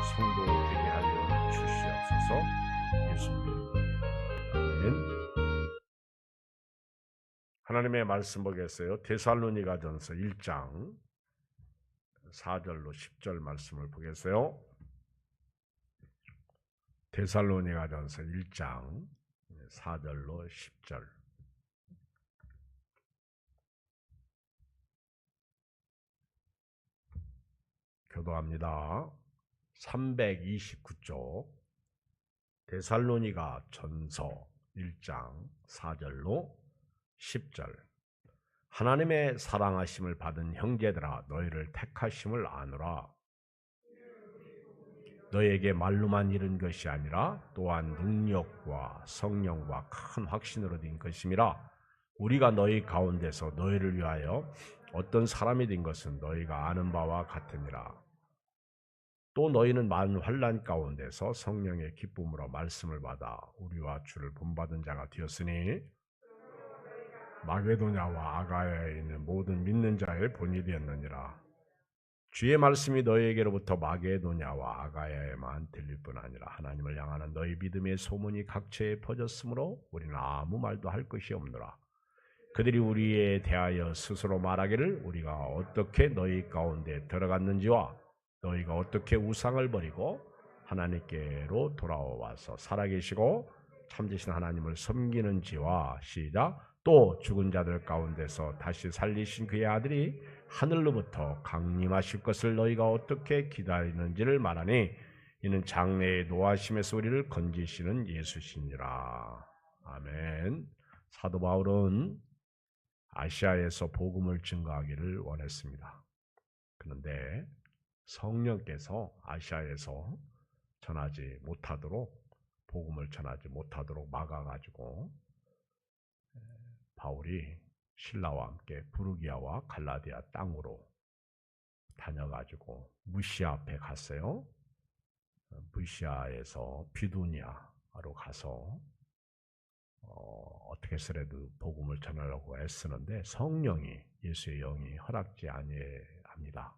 성도 되게 하여 주시옵소서. 예수님 아멘. 하나님의 말씀 보겠어요. 데살로니가전서 1장 4절로 10절 말씀을 보겠어요. 데살로니가전서 1장 4절로 10절. 교도합니다. 329쪽 데살로니가 전서 1장 4절로 10절. 하나님의 사랑하심을 받은 형제들아, 너희를 택하심을 아노라. 너희에게 말로만 이른 것이 아니라 또한 능력과 성령과 큰 확신으로 된 것임이라. 우리가 너희 가운데서 너희를 위하여 어떤 사람이 된 것은 너희가 아는 바와 같으니라. 또 너희는 많은 환난 가운데서 성령의 기쁨으로 말씀을 받아 우리와 주를 본받은 자가 되었으니 마게도냐와 아가야에 있는 모든 믿는 자의 본이 되었느니라. 주의 말씀이 너희에게로부터 마게도냐와 아가야에만 들릴 뿐 아니라 하나님을 향하는 너희 믿음의 소문이 각처에 퍼졌으므로 우리는 아무 말도 할 것이 없노라. 그들이 우리에 대하여 스스로 말하기를 우리가 어떻게 너희 가운데 들어갔는지와 너희가 어떻게 우상을 버리고 하나님께로 돌아와서 살아계시고 참되신 하나님을 섬기는지와 시작. 또 죽은 자들 가운데서 다시 살리신 그의 아들이 하늘로부터 강림하실 것을 너희가 어떻게 기다리는지를 말하니 이는 장래의 노하심에서 우리를 건지시는 예수시니라. 아멘. 사도 바울은 아시아에서 복음을 증거하기를 원했습니다. 그런데 성령께서 아시아에서 전하지 못하도록, 복음을 전하지 못하도록 막아가지고 바울이 신라와 함께 부르기아와 갈라디아 땅으로 다녀가지고 무시아 앞에 갔어요. 무시아에서 비두니아로 가서 어떻게 해서라도 복음을 전하려고 애쓰는데 성령이, 예수의 영이 허락지 아니합니다.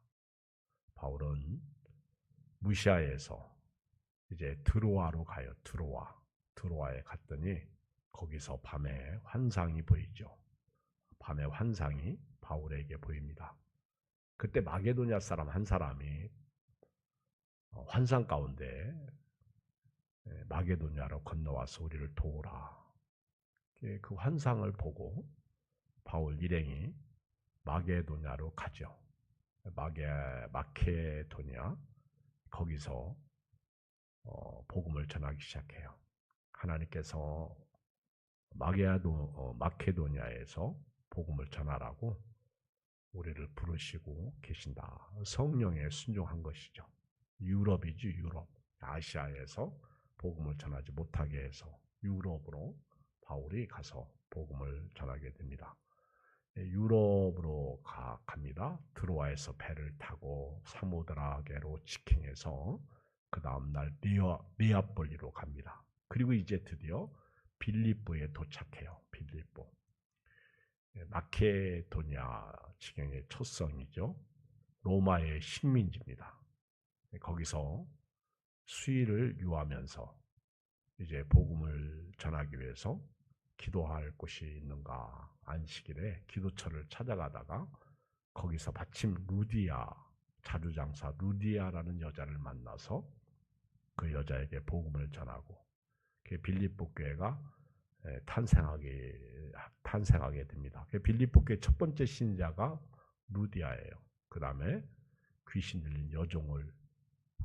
바울은 무시아에서 이제 드로아로 가요. 드로아에 갔더니 거기서 밤에 환상이 보이죠. 밤에 환상이 바울에게 보입니다. 그때 마게도냐 사람 한 사람이 환상 가운데 마게도냐로 건너와서 우리를 도우라. 그 환상을 보고 바울 일행이 마게도냐로 가죠. 마케도냐, 거기서 복음을 전하기 시작해요. 하나님께서 마케도냐에서 복음을 전하라고 우리를 부르시고 계신다. 성령에 순종한 것이죠. 유럽이죠, 유럽. 아시아에서 복음을 전하지 못하게 해서 유럽으로 바울이 가서 복음을 전하게 됩니다. 유럽으로 갑니다. 드로아에서 배를 타고 사모드라게로 직행해서 그 다음날 니아폴리로 갑니다. 그리고 이제 드디어 빌립보에 도착해요. 빌립보. 마케도냐 지경의 초성이죠. 로마의 식민지입니다. 거기서 수의를 유하면서 이제 복음을 전하기 위해서 기도할 곳이 있는가 안식일에 기도처를 찾아가다가 거기서 마침 루디아, 자주장사 루디아라는 여자를 만나서 그 여자에게 복음을 전하고 빌립보 교회가 탄생하게 됩니다. 빌립보 교회 첫 번째 신자가 루디아예요. 그 다음에 귀신 들린 여종을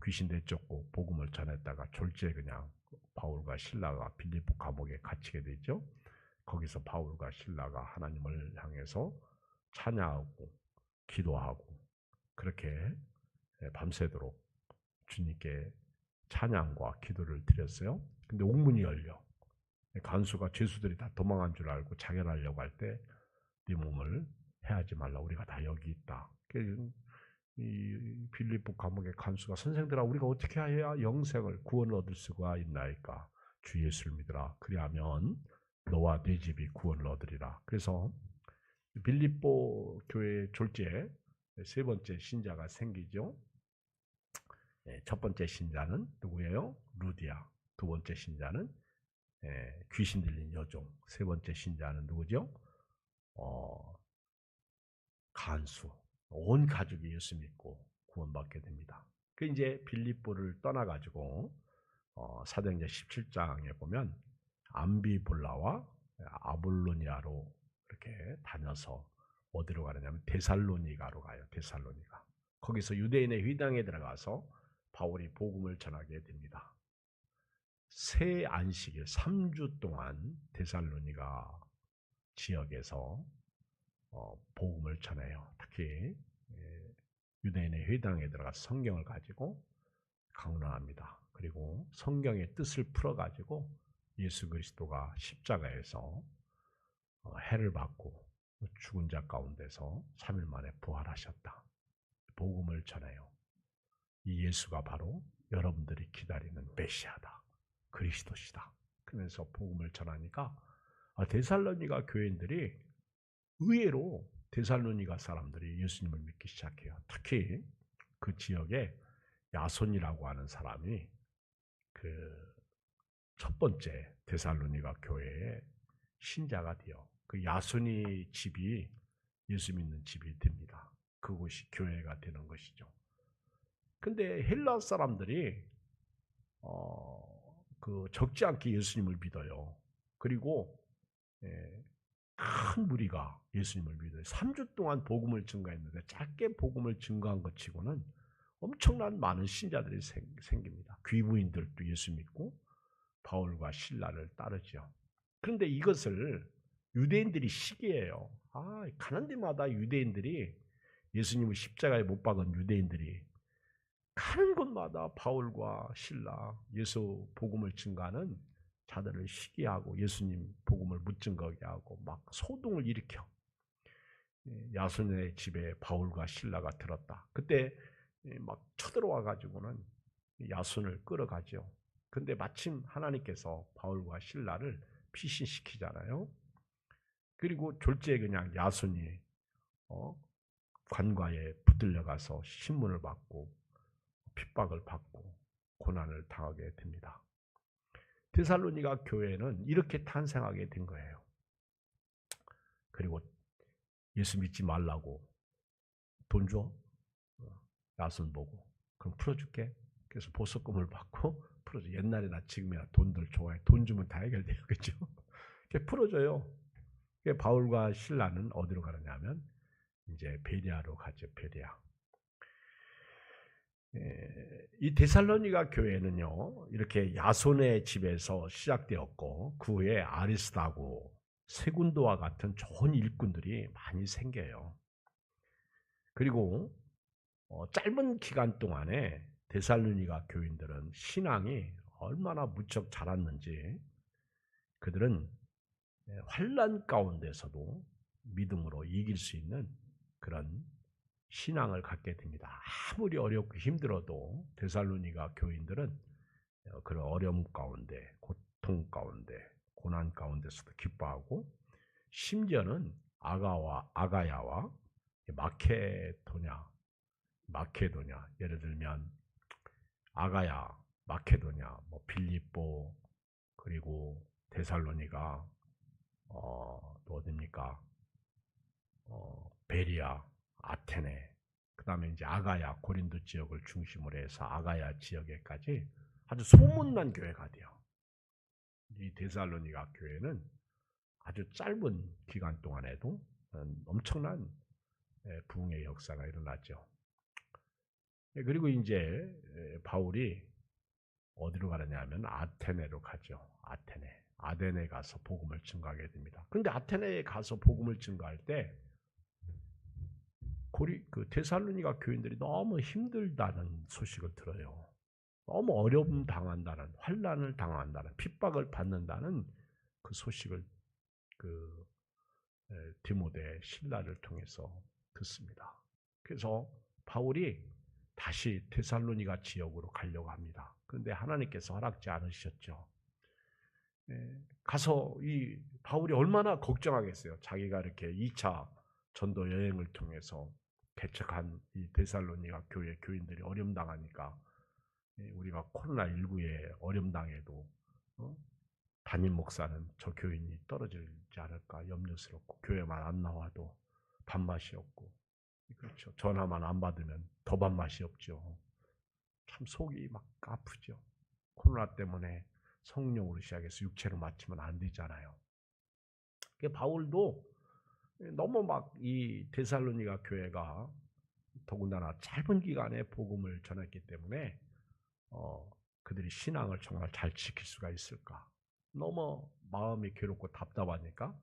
귀신 내쫓고 복음을 전했다가 졸지에 그냥 바울과 실라가 빌립보 감옥에 갇히게 되죠. 거기서 바울과 실라가 하나님을 향해서 찬양하고 기도하고 그렇게 밤새도록 주님께 찬양과 기도를 드렸어요. 근데 옥문이 열려. 간수가 죄수들이 다 도망한 줄 알고 자결하려고 할 때 네 몸을 해하지 말라. 우리가 다 여기 있다. 이 빌립보 감옥의 간수가 선생들아 우리가 어떻게 해야 영생을 구원을 얻을 수가 있나이까? 주 예수를 믿으라. 그리하면 너와 네 집이 구원을 얻으리라. 그래서 빌립보 교회 졸지에 세 번째 신자가 생기죠. 첫 번째 신자는 누구예요? 루디아. 두 번째 신자는 귀신 들린 여종. 세 번째 신자는 누구죠? 간수. 온 가족이 예수 믿고 구원받게 됩니다. 그 이제 빌립보를 떠나가지고 사도행전 17장에 보면 암비볼라와 아볼로니아로 이렇게 다녀서 어디로 가느냐면 데살로니가로 가요. 데살로니가. 거기서 유대인의 회당에 들어가서 바울이 복음을 전하게 됩니다. 새 안식일 3주 동안 데살로니가 지역에서 복음을 전해요. 특히 유대인의 회당에 들어가서 성경을 가지고 강론합니다. 그리고 성경의 뜻을 풀어가지고 예수 그리스도가 십자가에서 해를 받고 죽은 자 가운데서 3일 만에 부활하셨다. 복음을 전해요. 이 예수가 바로 여러분들이 기다리는 메시아다. 그리스도시다. 그러면서 복음을 전하니까 데살로니가 교인들이 의외로 데살로니가 사람들이 예수님을 믿기 시작해요. 특히 그 지역에 야손이라고 하는 사람이 그 첫 번째 데살로니가 교회의 신자가 돼요. 그 야손이 집이 예수 믿는 집이 됩니다. 그곳이 교회가 되는 것이죠. 근데 헬라 사람들이 그 적지 않게 예수님을 믿어요. 그리고 큰 무리가 예수님을 믿어요. 3주 동안 복음을 증거했는데 짧게 복음을 증거한 것 치고는 엄청난 많은 신자들이 생깁니다. 귀부인들도 예수 믿고 바울과 실라를 따르죠. 그런데 이것을 유대인들이 시기해요. 가는 데마다 유대인들이 예수님을 십자가에 못 박은 유대인들이 가는 곳마다 바울과 실라 예수 복음을 증거하는 자들을 시기하고 예수님 복음을 못 증거하게 하고 막 소동을 일으켜. 야손의 집에 바울과 실라가 들었다. 그때 막 쳐들어와 가지고는 야손을 끌어가죠. 근데 마침 하나님께서 바울과 실라를 피신시키잖아요. 그리고 졸지에 그냥 야손이 관과에 붙들려 가서 신문을 받고 핍박을 받고 고난을 당하게 됩니다. 데살로니가 교회는 이렇게 탄생하게 된 거예요. 그리고 예수 믿지 말라고 돈 줘? 야손 보고 그럼 풀어줄게. 그래서 보석금을 받고 풀어줘. 옛날이나 지금이나 돈들 좋아해. 돈 주면 다 해결돼요. 그렇죠? 풀어줘요. 바울과 실라는 어디로 가느냐면 이제 베리아로 가죠. 베리아. 이 데살로니가 교회는요. 이렇게 야손의 집에서 시작되었고 그 후에 아리스다고 세군도와 같은 좋은 일꾼들이 많이 생겨요. 그리고 짧은 기간 동안에 데살로니가 교인들은 신앙이 얼마나 무척 자랐는지 그들은 환난 가운데서도 믿음으로 이길 수 있는 그런 신앙을 갖게 됩니다. 아무리 어렵고 힘들어도 데살로니가 교인들은 그런 어려움 가운데, 고통 가운데, 고난 가운데서도 기뻐하고 심지어는 아가야와 마케도냐 예를 들면 아가야, 마케도냐, 빌립보 그리고 데살로니가 또 어디입니까? 베리아, 아테네, 그 다음에 이제 아가야, 고린도 지역을 중심으로 해서 아가야 지역에까지 아주 소문난 교회가 돼요. 이 데살로니가 교회는 아주 짧은 기간 동안에도 엄청난 부흥의 역사가 일어났죠. 그리고 이제 바울이 어디로 가느냐면 아테네로 가죠. 아테네 가서 복음을 증거하게 됩니다. 그런데 아테네에 가서 복음을 증거할 때 그 데살로니가 교인들이 너무 힘들다는 소식을 들어요. 너무 어려움 당한다는, 환난을 당한다는, 핍박을 받는다는 그 소식을 그 디모데 신라를 통해서 듣습니다. 그래서 바울이 다시 데살로니가 지역으로 가려고 합니다. 그런데 하나님께서 허락지 않으셨죠. 가서 이 바울이 얼마나 걱정하겠어요. 자기가 이렇게 2차 전도 여행을 통해서 개척한 이 데살로니가 교회 교인들이 어려움 당하니까 우리가 코로나19에 어려움당해도 담임 목사는 저 교인이 떨어지지 않을까 염려스럽고 교회만 안 나와도 밥맛이 없고 그렇죠. 전화만 안 받으면 더 밥맛이 없죠. 참 속이 막 아프죠. 코로나 때문에 성령으로 시작해서 육체로 마치면 안 되잖아요. 바울도 너무 막 이 데살로니가 교회가 더군다나 짧은 기간에 복음을 전했기 때문에 그들이 신앙을 정말 잘 지킬 수가 있을까? 너무 마음이 괴롭고 답답하니까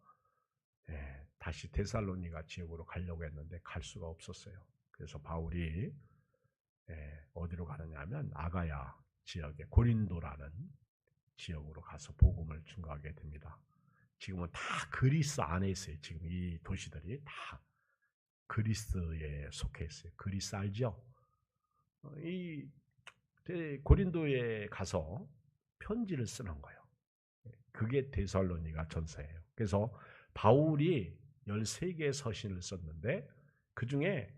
다시 데살로니가 지역으로 가려고 했는데 갈 수가 없었어요. 그래서 바울이 어디로 가느냐 하면 아가야 지역의 고린도라는 지역으로 가서 복음을 증거하게 됩니다. 지금은 다 그리스 안에 있어요. 지금 이 도시들이 다 그리스에 속해 있어요. 그리스 알죠? 이 고린도에 가서 편지를 쓰는 거예요. 그게 데살로니가 전서예요. 그래서 바울이 13개의 서신을 썼는데 그 중에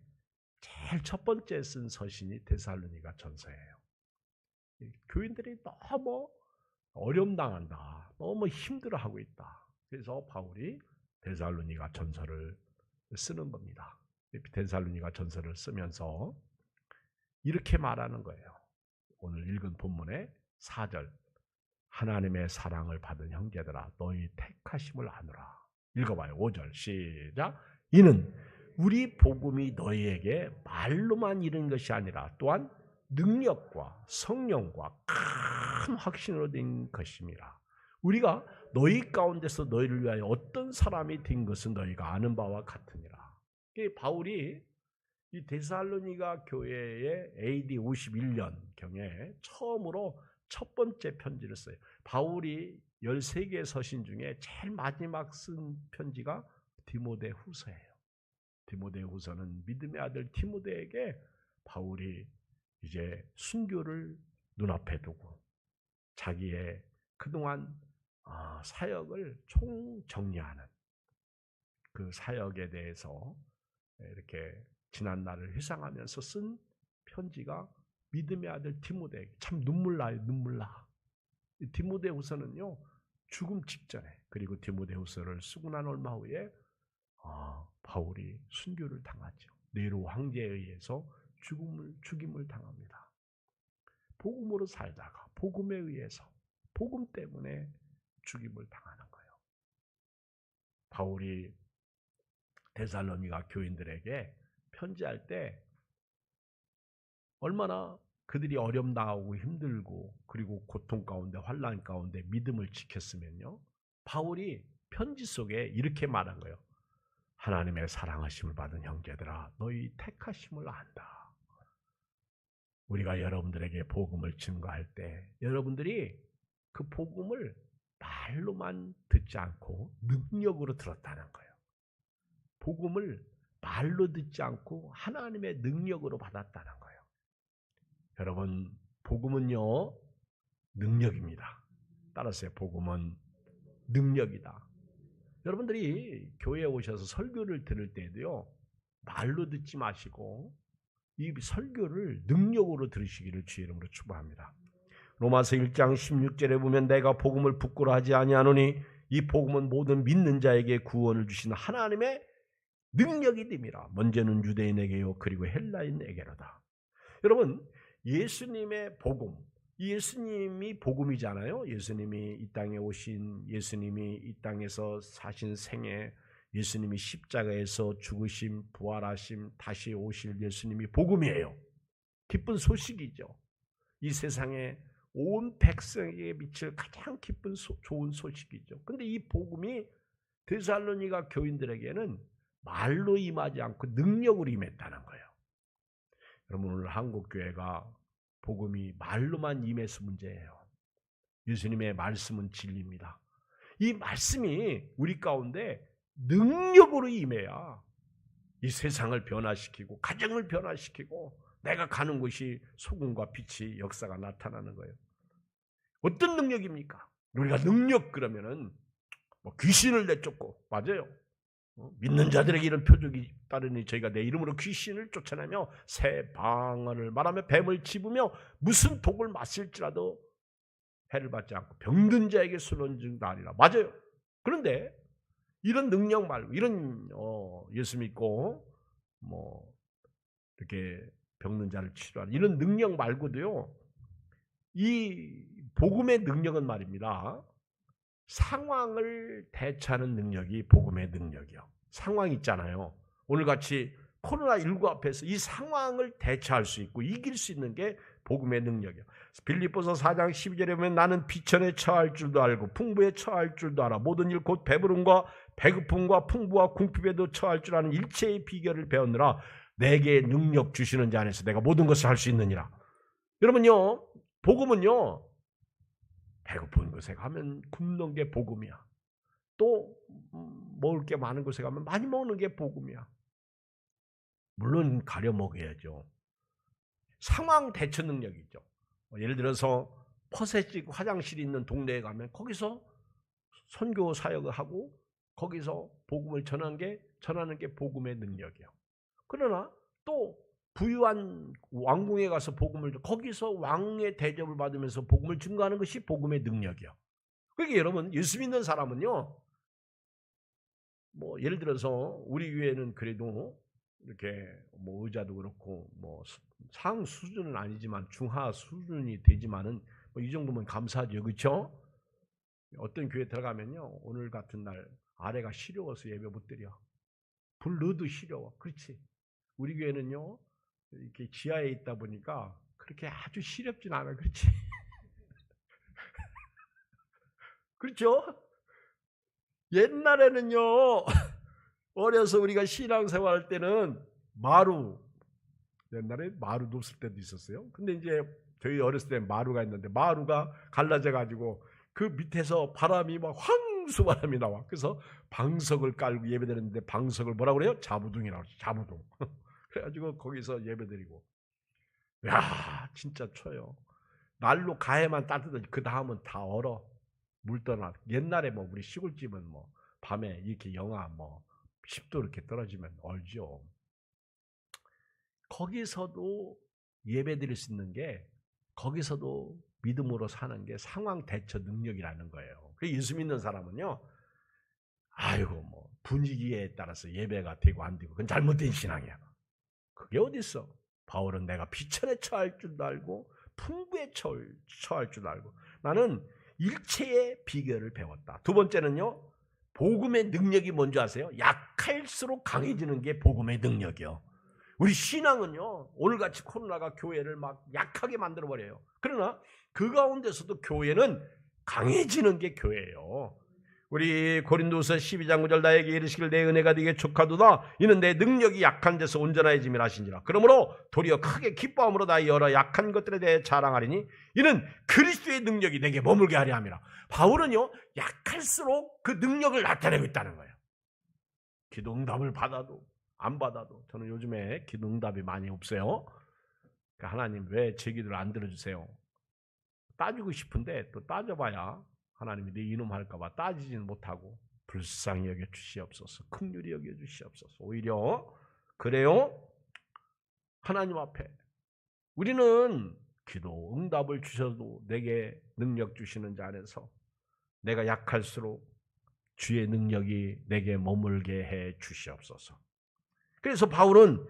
제일 첫 번째 쓴 서신이 데살로니가 전서예요. 교인들이 너무 어려움당한다. 너무 힘들어하고 있다. 그래서 바울이 데살로니가 전서를 쓰는 겁니다. 데살로니가 전서를 쓰면서 이렇게 말하는 거예요. 오늘 읽은 본문의 4절 하나님의 사랑을 받은 형제들아 너희 택하심을 아노라. 읽어봐요. 5절 시작. 이는 우리 복음이 너희에게 말로만 이른 것이 아니라 또한 능력과 성령과 큰 확신으로 된 것임이라. 우리가 너희 가운데서 너희를 위하여 어떤 사람이 된 것은 너희가 아는 바와 같으니라. 바울이 이 데살로니가 교회에 AD 51년경에 처음으로 첫 번째 편지를 써요. 바울이 13개의 서신 중에 제일 마지막 쓴 편지가 디모데후서예요. 디모데후서는 믿음의 아들 디모데에게 바울이 이제 순교를 눈앞에 두고 자기의 그동안 사역을 총정리하는 그 사역에 대해서 이렇게 지난 날을 회상하면서 쓴 편지가 믿음의 아들 디모데에게 참 눈물 나요. 눈물 나. 디모데후서는요. 죽음 직전에 그리고 디모데후서를 쓰고 난 얼마 후에 바울이 순교를 당하죠. 네로 황제에 의해서 죽임을 당합니다. 복음으로 살다가 복음에 의해서 복음 때문에 죽임을 당하는 거예요. 바울이 데살로니가 교인들에게 편지할 때 얼마나 그들이 어려움당하고 힘들고 그리고 고통 가운데 환난 가운데 믿음을 지켰으면요. 바울이 편지 속에 이렇게 말한 거예요. 하나님의 사랑하심을 받은 형제들아 너희 택하심을 안다. 우리가 여러분들에게 복음을 증거할 때 여러분들이 그 복음을 말로만 듣지 않고 능력으로 들었다는 거예요. 복음을 말로 듣지 않고 하나님의 능력으로 받았다는 거예요. 여러분 복음은요 능력입니다. 따라서요 복음은 능력이다. 여러분들이 교회에 오셔서 설교를 들을 때도요 말로 듣지 마시고 이 설교를 능력으로 들으시기를 주의 이름으로 축복합니다. 로마서 1장 16절에 보면 내가 복음을 부끄러워하지 아니하노니 이 복음은 모든 믿는 자에게 구원을 주시는 하나님의 능력이 됨이라. 먼저는 유대인에게요 그리고 헬라인에게로다. 여러분 예수님의 복음, 예수님이 복음이잖아요. 예수님이 이 땅에 오신, 예수님이 이 땅에서 사신 생애, 예수님이 십자가에서 죽으심, 부활하심, 다시 오실 예수님이 복음이에요. 기쁜 소식이죠. 이 세상에 온 백성에게 미칠 가장 기쁜 좋은 소식이죠. 그런데 이 복음이 데살로니가 교인들에게는 말로 임하지 않고 능력으로 임했다는 거예요. 여러분 오늘 한국교회가 복음이 말로만 임해서 문제예요. 예수님의 말씀은 진리입니다. 이 말씀이 우리 가운데 능력으로 임해야 이 세상을 변화시키고 가정을 변화시키고 내가 가는 곳이 소금과 빛이 역사가 나타나는 거예요. 어떤 능력입니까? 우리가 능력 그러면은 귀신을 내쫓고 맞아요. 믿는 자들에게 이런 표적이 따르니 저희가 내 이름으로 귀신을 쫓아내며 새 방언을 말하며 뱀을 집으며 무슨 독을 마실지라도 해를 받지 않고 병든 자에게 술론증 나리라. 맞아요. 그런데 이런 능력 말고 이런 예수 믿고 뭐 이렇게 병든 자를 치료하는 이런 능력 말고도요. 이 복음의 능력은 말입니다. 상황을 대처하는 능력이 복음의 능력이요. 상황 있잖아요. 오늘같이 코로나19 앞에서 이 상황을 대처할 수 있고 이길 수 있는 게 복음의 능력이요. 빌립보서 4장 12절에 보면 나는 비천에 처할 줄도 알고 풍부에 처할 줄도 알아. 모든 일 곧 배부름과 배고픔과 풍부와 궁핍에도 처할 줄 아는 일체의 비결을 배웠느라 내게 능력 주시는 자 안에서 내가 모든 것을 할 수 있느니라. 여러분요. 복음은요. 배고픈 곳에 가면 굶는 게 복음이야. 또 먹을 게 많은 곳에 가면 많이 먹는 게 복음이야. 물론 가려 먹어야죠. 상황 대처 능력이죠. 예를 들어서 퍼세식 화장실이 있는 동네에 가면 거기서 선교 사역을 하고 거기서 복음을 전하는 게 복음의 능력이에요. 그러나 또 부유한 왕궁에 가서 복음을 거기서 왕의 대접을 받으면서 복음을 증거하는 것이 복음의 능력이요. 그러니까 여러분 예수 믿는 사람은요. 뭐 예를 들어서 우리 교회는 그래도 이렇게 뭐 의자도 그렇고 뭐 상 수준은 아니지만 중하 수준이 되지만은 뭐 이 정도면 감사하죠, 그렇죠? 어떤 교회 들어가면요 오늘 같은 날 아래가 시려워서 예배 못 드려. 불 넣어도 시려워. 그렇지? 우리 교회는요 이렇게 지하에 있다 보니까 그렇게 아주 시렵진 않아. 그렇지? 그렇죠? 옛날에는요 어려서 우리가 신앙생활 할 때는 옛날에 마루도 없을 때도 있었어요. 근데 이제 저희 어렸을 때 마루가 있는데 마루가 갈라져 가지고 그 밑에서 바람이 막 황수 바람이 나와. 그래서 방석을 깔고 예배드렸는데 방석을 뭐라고 그래요? 자부둥이라고 그러죠. 자부둥. 그래가지고 거기서 예배드리고. 야 진짜 추워요. 날로 가해만 따뜻하지 그 다음은 다 얼어. 물 떠나. 옛날에 뭐 우리 시골집은 뭐 밤에 이렇게 영하 뭐 10도 이렇게 떨어지면 얼죠. 거기서도 예배드릴 수 있는 게 거기서도 믿음으로 사는 게 상황 대처 능력이라는 거예요. 그 예수 믿는 사람은요. 아이고 뭐 분위기에 따라서 예배가 되고 안 되고 그건 잘못된 신앙이야. 그게 어디 있어? 바울은 내가 비천에 처할 줄도 알고 풍부에 처할 줄도 알고 나는 일체의 비결을 배웠다. 두 번째는요. 복음의 능력이 뭔지 아세요? 약할수록 강해지는 게 복음의 능력이요. 우리 신앙은요. 오늘같이 코로나가 교회를 막 약하게 만들어버려요. 그러나 그 가운데서도 교회는 강해지는 게 교회예요. 우리 고린도서 12장 9절 나에게 이르시길 내 은혜가 네게 족하도다 이는 내 능력이 약한 데서 온전해짐이라 하시니라. 그러므로 도리어 크게 기뻐함으로 나의 여러 약한 것들에 대해 자랑하리니 이는 그리스도의 능력이 내게 머물게 하려 함이라. 바울은요 약할수록 그 능력을 나타내고 있다는 거예요. 기도 응답을 받아도 안 받아도 저는 요즘에 기도 응답이 많이 없어요. 하나님 왜 제 기도를 안 들어주세요? 따지고 싶은데 또 따져봐야 하나님이 내 이놈 할까봐 따지지는 못하고 불쌍히 여겨 주시옵소서. 긍휼히 여겨 주시옵소서. 오히려 그래요. 하나님 앞에 우리는 기도 응답을 주셔도 내게 능력 주시는 자 안에서 내가 약할수록 주의 능력이 내게 머물게 해 주시옵소서. 그래서 바울은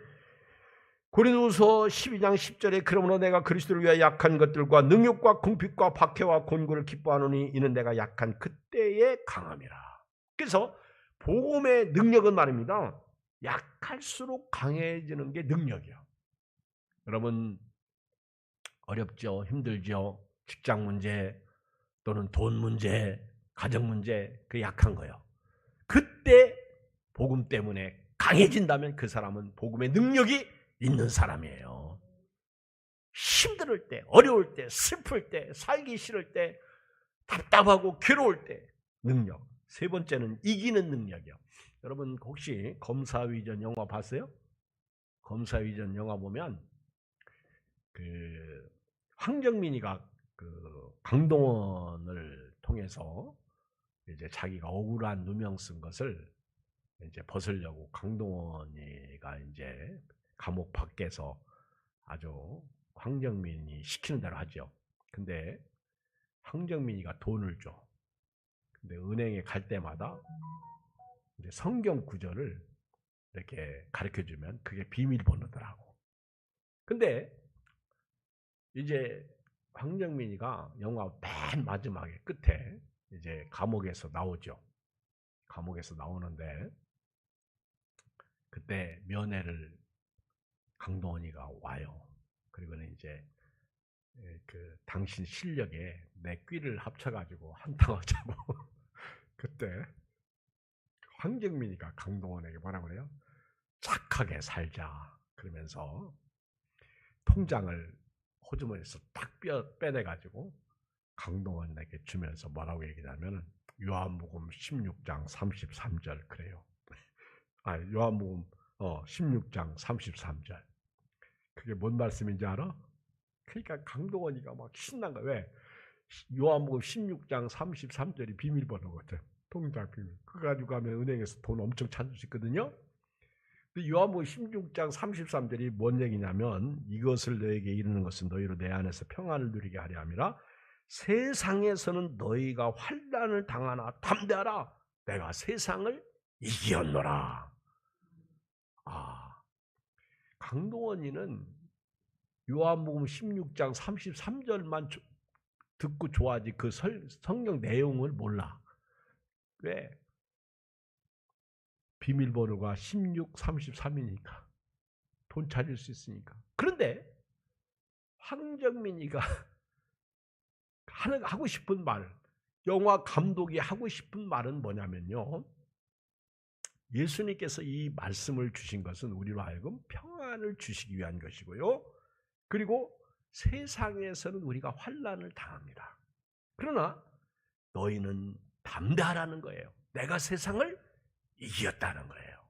고린도후서 12장 10절에 그러므로 내가 그리스도를 위하여 약한 것들과 능욕과 궁핍과 박해와 곤고를 기뻐하노니 이는 내가 약한 그때의 강함이라. 그래서 복음의 능력은 말입니다. 약할수록 강해지는 게 능력이에요. 여러분 어렵죠? 힘들죠? 직장 문제 또는 돈 문제, 가정 문제 그 약한 거예요. 그때 복음 때문에 강해진다면 그 사람은 복음의 능력이 있는 사람이에요. 힘들 때, 어려울 때, 슬플 때, 살기 싫을 때, 답답하고 괴로울 때 능력. 세 번째는 이기는 능력이요. 여러분 혹시 검사위전 영화 봤어요? 검사위전 영화 보면 그 황정민이가 그 강동원을 통해서 이제 자기가 억울한 누명 쓴 것을 이제 벗으려고 강동원이가 이제 감옥 밖에서 아주 황정민이 시키는 대로 하죠. 근데 황정민이가 돈을 줘. 근데 은행에 갈 때마다 이제 성경 구절을 이렇게 가르쳐 주면 그게 비밀번호더라고. 근데 이제 황정민이가 영화 맨 마지막에 끝에 이제 감옥에서 나오죠. 감옥에서 나오는데 그때 면회를 강동원이가 와요. 그리고는 이제 그 당신 실력에 내 꾀를 합쳐가지고 한탕 하자고. 그때 황정민이가 강동원에게 뭐라고 그래요? 착하게 살자. 그러면서 통장을 호주머니에서 딱 빼내가지고 강동원에게 주면서 뭐라고 얘기하냐면 요한복음 16장 33절 그래요. 요한복음 16장 33절. 그게 뭔 말씀인지 알아? 그러니까 강동원이가 막 신난 거야. 왜? 요한복음 16장 33절이 비밀번호거든. 통장 비밀. 그거 가지고 가면 은행에서 돈 엄청 찾을 수 있거든요. 근데 요한복음 16장 33절이 뭔 얘기냐면 이것을 너에게 이르는 것은 너희로 내 안에서 평안을 누리게 하려 함이라. 세상에서는 너희가 환난을 당하나 담대하라. 내가 세상을 이기었노라. 강동원이는 요한복음 16장 33절만 듣고 좋아하지 그 성경 내용을 몰라. 왜? 비밀번호가 16, 33이니까. 돈 찾을 수 있으니까. 그런데 황정민이가 하고 싶은 말, 영화 감독이 하고 싶은 말은 뭐냐면요. 예수님께서 이 말씀을 주신 것은 우리로 하여금 평안을 주시기 위한 것이고요. 그리고 세상에서는 우리가 환난을 당합니다. 그러나 너희는 담대하라는 거예요. 내가 세상을 이겼다는 거예요.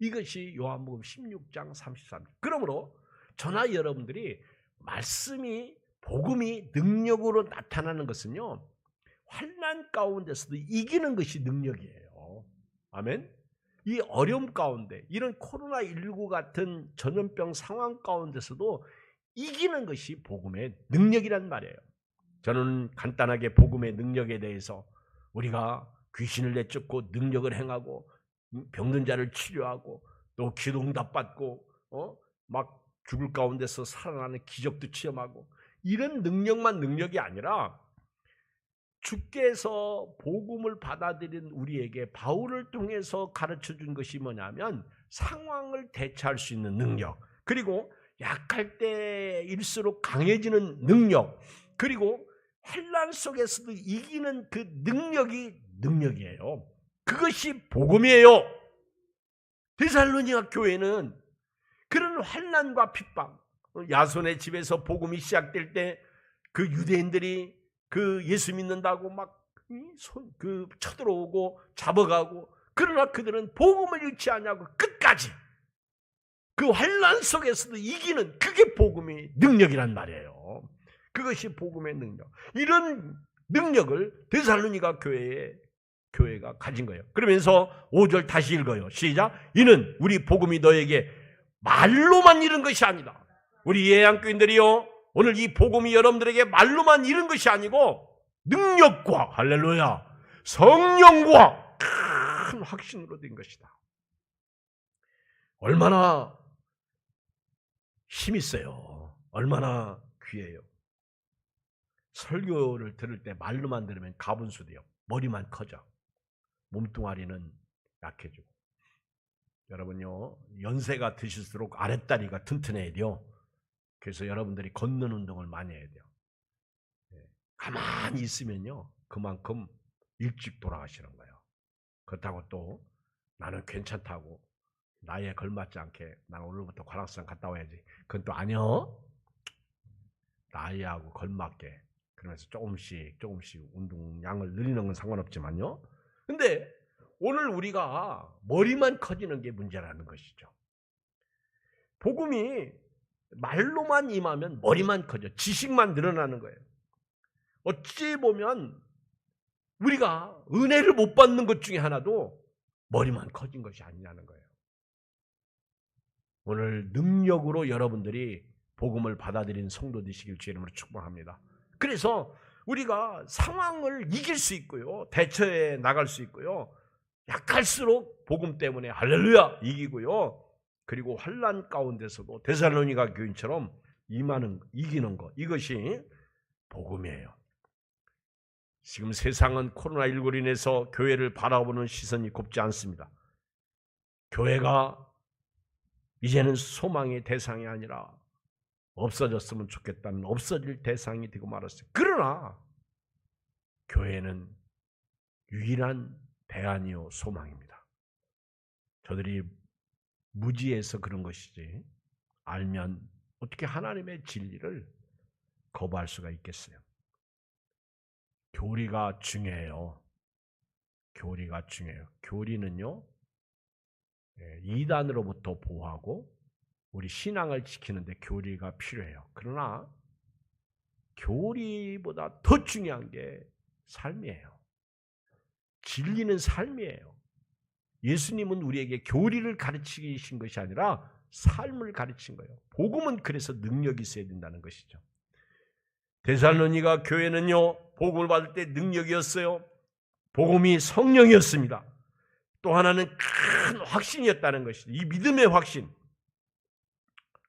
이것이 요한복음 16장 33절. 그러므로 저나 여러분들이 말씀이 복음이 능력으로 나타나는 것은요. 환난 가운데서도 이기는 것이 능력이에요. 아멘. 이 어려움 가운데 이런 코로나19 같은 전염병 상황 가운데서도 이기는 것이 복음의 능력이란 말이에요. 저는 간단하게 복음의 능력에 대해서 우리가 귀신을 내쫓고 능력을 행하고 병든 자를 치료하고 또 기도응답 받고 막 죽을 가운데서 살아나는 기적도 체험하고 이런 능력만 능력이 아니라 주께서 복음을 받아들인 우리에게 바울을 통해서 가르쳐준 것이 뭐냐면 상황을 대처할 수 있는 능력, 그리고 약할 때일수록 강해지는 능력, 그리고 환난 속에서도 이기는 그 능력이에요. 그것이 복음이에요. 데살로니가 교회는 그런 환난과 핍박, 야손의 집에서 복음이 시작될 때 그 유대인들이 그 예수 믿는다고 막 쳐들어오고 잡아가고, 그러나 그들은 복음을 잃지 않냐고 끝까지 그 환난 속에서도 이기는, 그게 복음의 능력이란 말이에요. 그것이 복음의 능력. 이런 능력을 데살로니가 교회가 가진 거예요. 그러면서 5절 다시 읽어요. 시작. 이는 우리 복음이 너에게 말로만 이른 것이 아니다. 우리 예양교인들이요, 오늘 이 복음이 여러분들에게 말로만 이른 것이 아니고 능력과, 할렐루야, 성령과 큰 확신으로 된 것이다. 얼마나 힘 있어요. 얼마나 귀해요. 설교를 들을 때 말로만 들으면 가분수돼요. 머리만 커져. 몸뚱아리는 약해지고. 여러분요, 연세가 드실수록 아랫다리가 튼튼해야 돼요. 그래서 여러분들이 걷는 운동을 많이 해야 돼요. 가만히 있으면요, 그만큼 일찍 돌아가시는 거예요. 그렇다고 또 나는 괜찮다고 나이에 걸맞지 않게 나는 오늘부터 관악산 갔다 와야지, 그건 또 아니요. 나이하고 걸맞게 그러면서 조금씩 운동량을 늘리는 건 상관없지만요. 근데 오늘 우리가 머리만 커지는 게 문제라는 것이죠. 복음이 말로만 임하면 머리만 커져, 지식만 늘어나는 거예요. 어찌 보면 우리가 은혜를 못 받는 것 중에 하나도 머리만 커진 것이 아니냐는 거예요. 오늘 능력으로 여러분들이 복음을 받아들인 성도 되시길 주의 이름으로 축복합니다. 그래서 우리가 상황을 이길 수 있고요. 대처해 나갈 수 있고요. 약할수록 복음 때문에 할렐루야 이기고요. 그리고 환난 가운데서도 데살로니가 교인처럼 이기는 것, 이것이 복음이에요. 지금 세상은 코로나19로 인해서 교회를 바라보는 시선이 곱지 않습니다. 교회가 이제는 소망의 대상이 아니라 없어졌으면 좋겠다는 없어질 대상이 되고 말았어요. 그러나 교회는 유일한 대안이요 소망입니다. 저들이 무지해서 그런 것이지 알면 어떻게 하나님의 진리를 거부할 수가 있겠어요? 교리가 중요해요. 교리가 중요해요. 교리는요, 이단으로부터 보호하고 우리 신앙을 지키는데 교리가 필요해요. 그러나 교리보다 더 중요한 게 삶이에요. 진리는 삶이에요. 예수님은 우리에게 교리를 가르치신 것이 아니라 삶을 가르친 거예요. 복음은 그래서 능력이 있어야 된다는 것이죠. 데살로니가 교회는요, 복음을 받을 때 능력이었어요. 복음이 성령이었습니다. 또 하나는 큰 확신이었다는 것이죠. 이 믿음의 확신.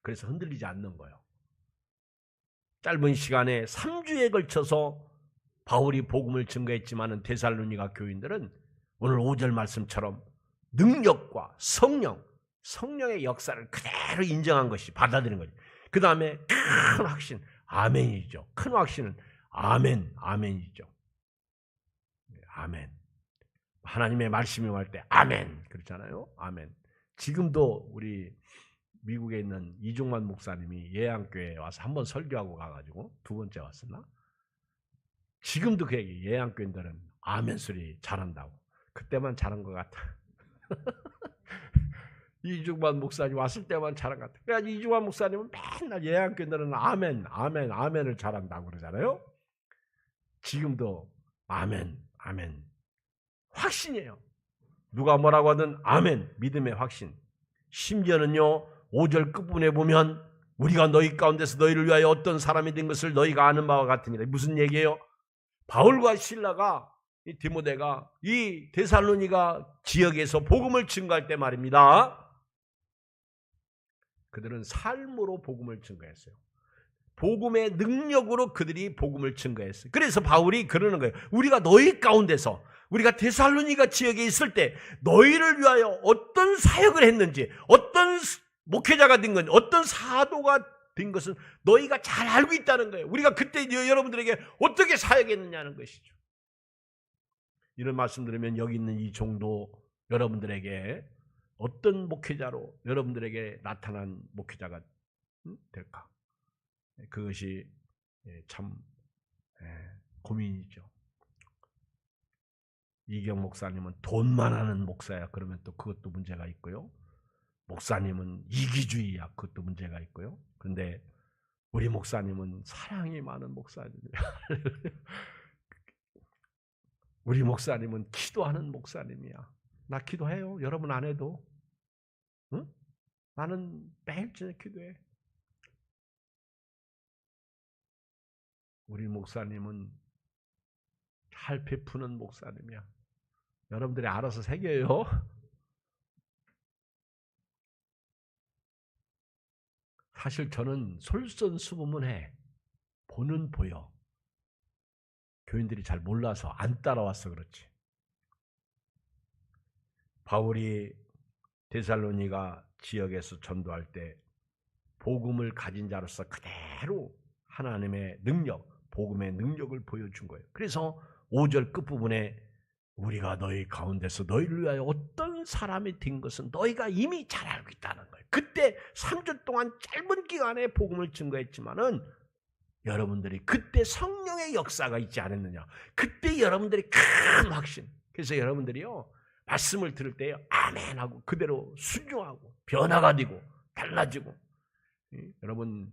그래서 흔들리지 않는 거예요. 짧은 시간에 3주에 걸쳐서 바울이 복음을 증거했지만 데살로니가 교인들은 오늘 5절 말씀처럼 능력과 성령의 역사를 그대로 인정한 것이 받아들인 거죠. 그 다음에 큰 확신, 아멘이죠. 큰 확신은 아멘이죠. 아멘. 하나님의 말씀이 할 때 아멘 그렇잖아요. 아멘. 지금도 우리 미국에 있는 이종만 목사님이 예양교회에 와서 한번 설교하고 가가지고 두 번째 왔었나? 지금도 그 얘기, 예양교인들은 아멘 소리 잘한다고. 그때만 잘한 것 같아. 이종만 목사님 왔을 때만 잘한 것 같아. 그래가지고 이종만 목사님은 맨날 예양교인들은 아멘을 잘한다고 그러잖아요. 지금도 아멘. 확신이에요. 누가 뭐라고 하든 아멘, 믿음의 확신. 심지어는요, 5절 끝부분에 보면 우리가 너희 가운데서 너희를 위하여 어떤 사람이 된 것을 너희가 아는 바와 같으니라. 무슨 얘기예요? 바울과 실라가, 이 디모데가 이 데살로니가 지역에서 복음을 증거할 때 말입니다. 그들은 삶으로 복음을 증거했어요. 복음의 능력으로 그들이 복음을 증거했어요. 그래서 바울이 그러는 거예요. 우리가 너희 가운데서, 우리가 데살로니가 지역에 있을 때 너희를 위하여 어떤 사역을 했는지, 어떤 목회자가 된 건지, 어떤 사도가 된 것은 너희가 잘 알고 있다는 거예요. 우리가 그때 여러분들에게 어떻게 사역했느냐는 것이죠. 이런 말씀 들으면 여기 있는 이 종도 여러분들에게 어떤 목회자로 여러분들에게 나타난 목회자가 될까? 그것이 참 고민이죠. 이경 목사님은 돈만 하는 목사야. 그러면 또 그것도 문제가 있고요. 목사님은 이기주의야. 그것도 문제가 있고요. 그런데 우리 목사님은 사랑이 많은 목사님이야. 우리 목사님은 기도하는 목사님이야. 나 기도해요. 여러분 안 해도. 응? 나는 매일 저녁 기도해. 우리 목사님은 잘 베푸는 목사님이야. 여러분들이 알아서 새겨요. 사실 저는 솔선수범해. 보는 보여. 교인들이 잘 몰라서 안 따라와서 그렇지. 바울이 데살로니가 지역에서 전도할 때 복음을 가진 자로서 그대로 하나님의 능력, 복음의 능력을 보여준 거예요. 그래서 5절 끝부분에 우리가 너희 가운데서 너희를 위하여 어떤 사람이 된 것은 너희가 이미 잘 알고 있다는 거예요. 그때 3주 동안 짧은 기간에 복음을 증거했지만은 여러분들이 그때 성령의 역사가 있지 않았느냐. 그때 여러분들이 큰 확신. 그래서 여러분들이요, 말씀을 들을 때 아멘하고 그대로 순종하고 변화가 되고 달라지고. 여러분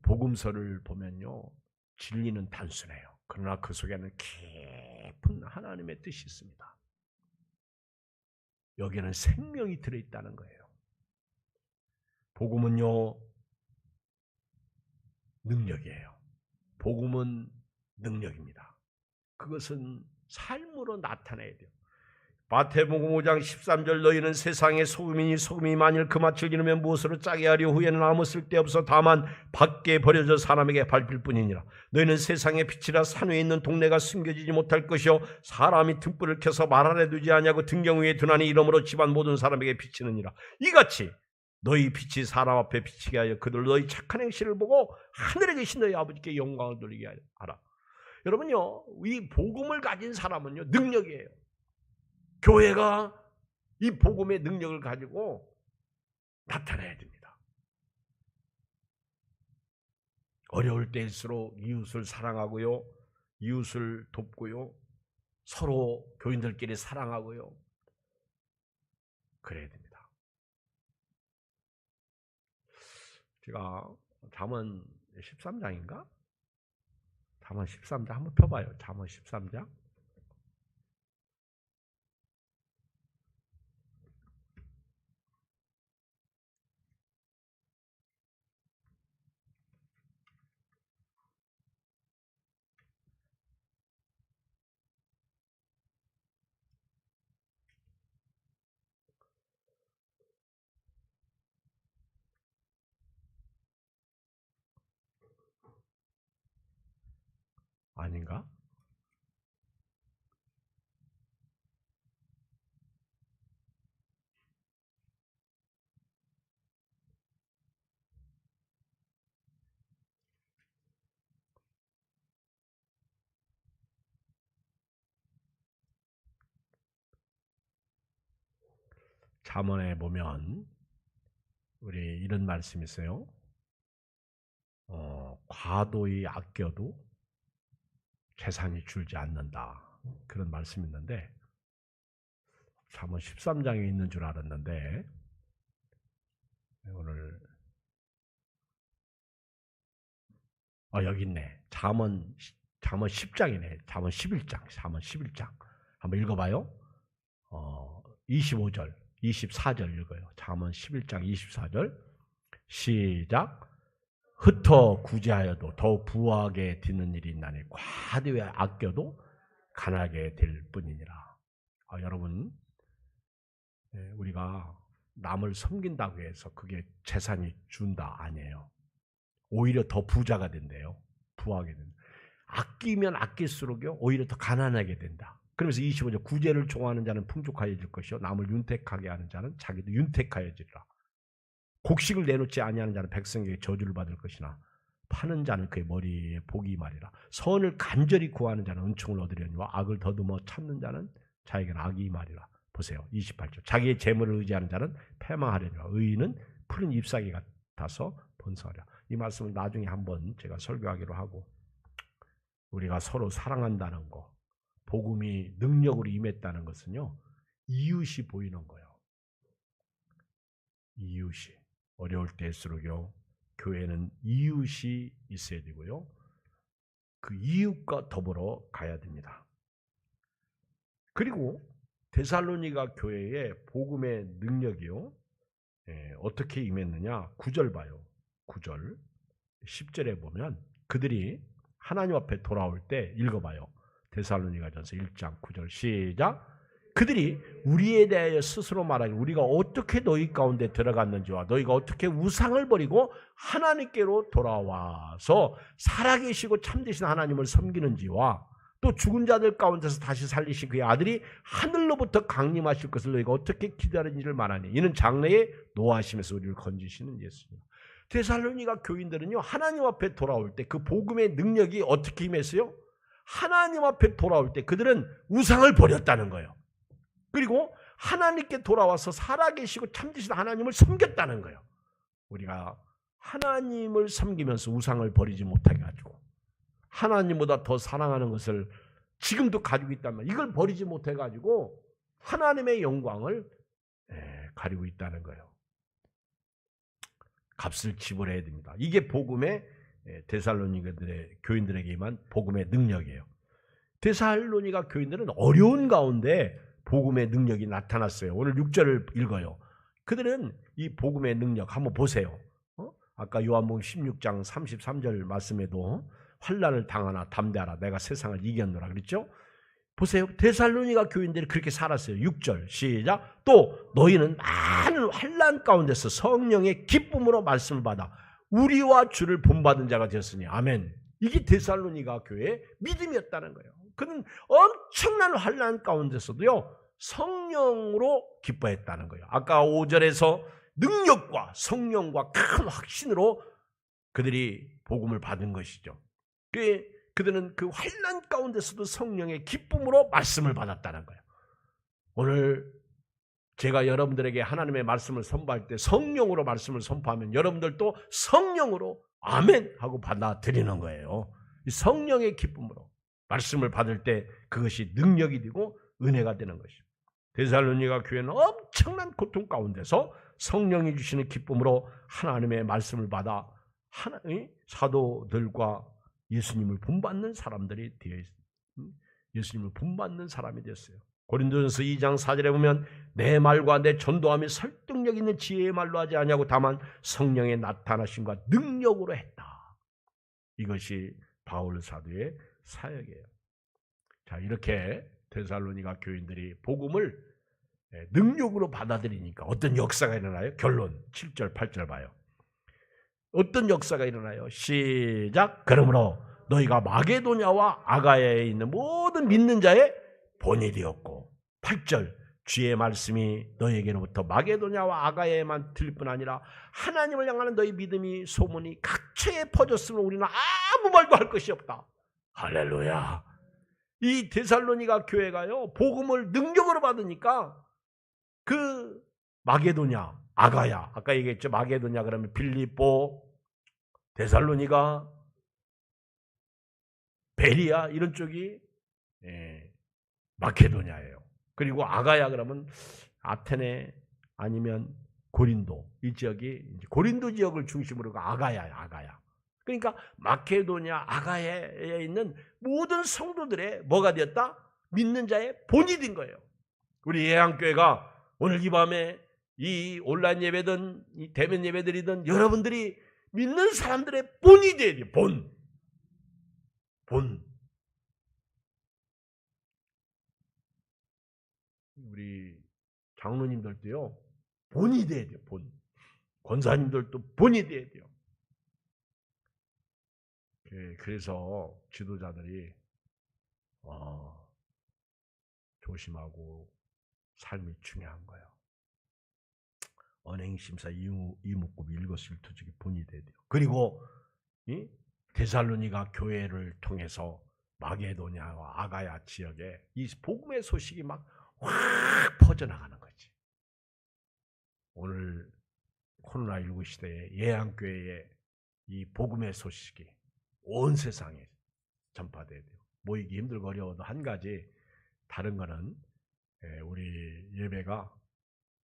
복음서를 보면요, 진리는 단순해요. 그러나 그 속에는 깊은 하나님의 뜻이 있습니다. 여기에는 생명이 들어있다는 거예요. 복음은요, 능력이에요. 복음은 능력입니다. 그것은 삶으로 나타내야 돼요. 마태복음 5장 13절 너희는 세상의 소금이니 소금이 만일 그 맛을 잃으면 무엇으로 짜게 하려 후에는 아무 쓸데없어 다만 밖에 버려져 사람에게 밟힐 뿐이니라. 너희는 세상의 빛이라 산 위에 있는 동네가 숨겨지지 못할 것이요 사람이 등불을 켜서 말 아래 두지 아니하고 등경 위에 두나니 이러므로 집안 모든 사람에게 비치느니라. 이같이 너희 빛이 사람 앞에 비치게 하여 그들 너희 착한 행실을 보고 하늘에 계신 너희 아버지께 영광을 돌리게 하라. 여러분요, 이 복음을 가진 사람은요 능력이에요. 교회가 이 복음의 능력을 가지고 나타내야 됩니다. 어려울 때일수록 이웃을 사랑하고요, 이웃을 돕고요, 서로 교인들끼리 사랑하고요, 그래야 됩니다. 제가 잠언 13장인가? 잠언 13장 한번 펴봐요. 잠언 13장. 아닌가? 잠언에 보면 우리 이런 말씀이 있어요. 과도히 아껴도 재산이 줄지 않는다. 그런 말씀이 있는데 잠언 13장에 있는 줄 알았는데 오늘 여기 있네. 잠언 10장이네. 잠언 11장. 한번 읽어봐요. 25절, 24절 읽어요. 잠언 11장 24절. 시작. 흩어 구제하여도 더욱 부하게 되는 일이 있나니 과도히 아껴도 가난하게 될 뿐이니라. 여러분, 우리가 남을 섬긴다고 해서 그게 재산이 준다 아니에요. 오히려 더 부자가 된대요. 부하게 된다. 아끼면 아낄수록요 오히려 더 가난하게 된다. 그러면서 25절 구제를 좋아하는 자는 풍족하여질 것이요 남을 윤택하게 하는 자는 자기도 윤택하여지리라. 곡식을 내놓지 아니하는 자는 백성에게 저주를 받을 것이나 파는 자는 그의 머리에 복이 말이라. 선을 간절히 구하는 자는 은총을 얻으려니와 악을 더듬어 참는 자는 자에게는 악이 말이라. 보세요. 28절. 자기의 재물을 의지하는 자는 패망하려니와 의인은 푸른 잎사귀 같아서 번성하리라. 이 말씀을 나중에 한번 제가 설교하기로 하고, 우리가 서로 사랑한다는 거, 복음이 능력으로 임했다는 것은요 이웃이 보이는 거예요. 이웃이 어려울 때일수록요 교회는 이웃이 있어야 되고요 그 이웃과 더불어 가야 됩니다. 그리고 데살로니가 교회의 복음의 능력이요 어떻게 임했느냐. 9절 봐요. 9절 10절에 보면 그들이 하나님 앞에 돌아올 때 읽어봐요. 데살로니가전서 1장 9절 시작. 그들이 우리에 대하여 스스로 말하기 우리가 어떻게 너희 가운데 들어갔는지와 너희가 어떻게 우상을 버리고 하나님께로 돌아와서 살아계시고 참되신 하나님을 섬기는지와 또 죽은 자들 가운데서 다시 살리신 그의 아들이 하늘로부터 강림하실 것을 너희가 어떻게 기다리는지를 말하니 이는 장래에 노하심에서 우리를 건지시는 예수입니다. 데살로니가 교인들은요 하나님 앞에 돌아올 때 그 복음의 능력이 어떻게 임했어요? 하나님 앞에 돌아올 때 그들은 우상을 버렸다는 거예요. 그리고 하나님께 돌아와서 살아계시고 참되신 하나님을 섬겼다는 거예요. 우리가 하나님을 섬기면서 우상을 버리지 못하게 가지고 하나님보다 더 사랑하는 것을 지금도 가지고 있다면 이걸 버리지 못해 가지고 하나님의 영광을 가리고 있다는 거예요. 값을 지불해야 됩니다. 이게 복음의 데살로니가들의 교인들에게만 복음의 능력이에요. 데살로니가 교인들은 어려운 가운데 복음의 능력이 나타났어요. 오늘 6절을 읽어요. 그들은 이 복음의 능력 한번 보세요. 아까 요한복음 16장 33절 말씀에도 환난을 당하나 담대하라 내가 세상을 이겼노라 그랬죠. 보세요. 데살로니가 교인들이 그렇게 살았어요. 6절 시작. 또 너희는 많은 환난 가운데서 성령의 기쁨으로 말씀을 받아 우리와 주를 본받은 자가 되었으니 아멘. 이게 데살로니가 교회의 믿음이었다는 거예요. 그는 엄청난 환난 가운데서도요 성령으로 기뻐했다는 거예요. 아까 5절에서 능력과 성령과 큰 확신으로 그들이 복음을 받은 것이죠. 그들은 그 환난 가운데서도 성령의 기쁨으로 말씀을 받았다는 거예요. 오늘 제가 여러분들에게 하나님의 말씀을 선포할 때 성령으로 말씀을 선포하면 여러분들도 성령으로 아멘 하고 받아들이는 거예요. 성령의 기쁨으로 말씀을 받을 때 그것이 능력이 되고 은혜가 되는 것이죠. 데살로니가 교회는 엄청난 고통 가운데서 성령이 주시는 기쁨으로 하나님의 말씀을 받아 사도들과 예수님을 본받는 사람들이 되어 있습니다. 예수님을 본받는 사람이 됐어요. 고린도전서 2장 4절에 보면 내 말과 내 전도함이 설득력 있는 지혜의 말로 하지 아니하고 다만 성령의 나타나심과 능력으로 했다. 이것이 바울 사도의 사역이에요. 자, 이렇게 데살로니가 교인들이 복음을 능력으로 받아들이니까 어떤 역사가 일어나요? 결론 7절 8절 봐요. 어떤 역사가 일어나요? 시작. 그러므로 너희가 마게도냐와 아가야에 있는 모든 믿는 자의 본이 되었고 8절 주의 말씀이 너희에게로부터 마게도냐와 아가야에만 들릴 뿐 아니라 하나님을 향하는 너희 믿음이 소문이 각처에 퍼졌으면 우리는 아무 말도 할 것이 없다. 할렐루야. 이 데살로니가 교회가요 복음을 능력으로 받으니까 그 마게도냐 아가야 아까 얘기했죠. 마게도냐 그러면 빌립보 데살로니가 베리아 이런 쪽이 마케도냐예요. 그리고 아가야 그러면 아테네 아니면 고린도 이 지역이 이제 고린도 지역을 중심으로 아가야야 아가야. 그러니까 마케도냐 아가야에 있는 모든 성도들의 뭐가 되었다? 믿는 자의 본이 된 거예요. 우리 예양교회가 오늘 이 밤에 이 온라인 예배든 이 대면 예배들이든 여러분들이 믿는 사람들의 본이 돼야 돼요. 본. 우리 장로님들도요. 본이 돼야 돼요. 본. 권사님들도 본이 돼야 돼요. 그래서 지도자들이 조심하고 삶이 중요한 거예요. 언행심사 이목구비 일거수일투족이 본이 돼야 돼요. 그리고 이 데살로니가 교회를 통해서 마게도냐와 아가야 지역에 이 복음의 소식이 막 확 퍼져나가는 거지. 오늘 코로나19 시대에 예양교회에 이 복음의 소식이 온 세상에 전파돼야 돼요. 모이기 힘들고 어려워도 한 가지 다른 거는 우리 예배가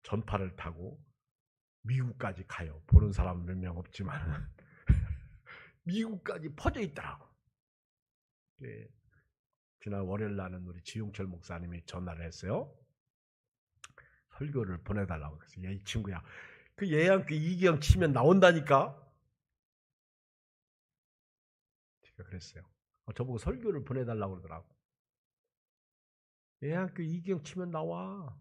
전파를 타고 미국까지 가요. 보는 사람 몇 명 없지만 미국까지 퍼져 있더라고. 지난 월요일 날은 우리 지용철 목사님이 전화를 했어요. 설교를 보내달라고 그랬어요. 야, 이 친구야. 그 예양교 이경 치면 나온다니까. 제가 그랬어요. 저보고 설교를 보내달라고 그러더라고. 예양교 이경 치면 나와.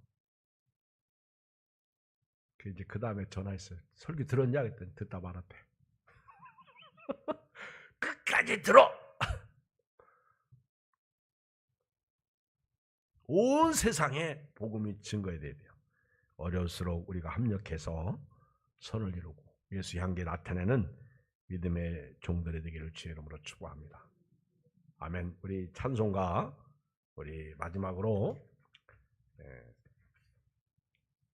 이제 그 다음에 전화했어요. 설교 들었냐? 그랬더니 듣다 말았대. 끝까지 들어! 온 세상에 복음이 증거해야 돼요. 어려울수록 우리가 합력해서 선을 이루고 예수 향기 나타내는 믿음의 종들이 되기를 주의 이름으로 축복합니다. 아멘. 우리 찬송가 우리 마지막으로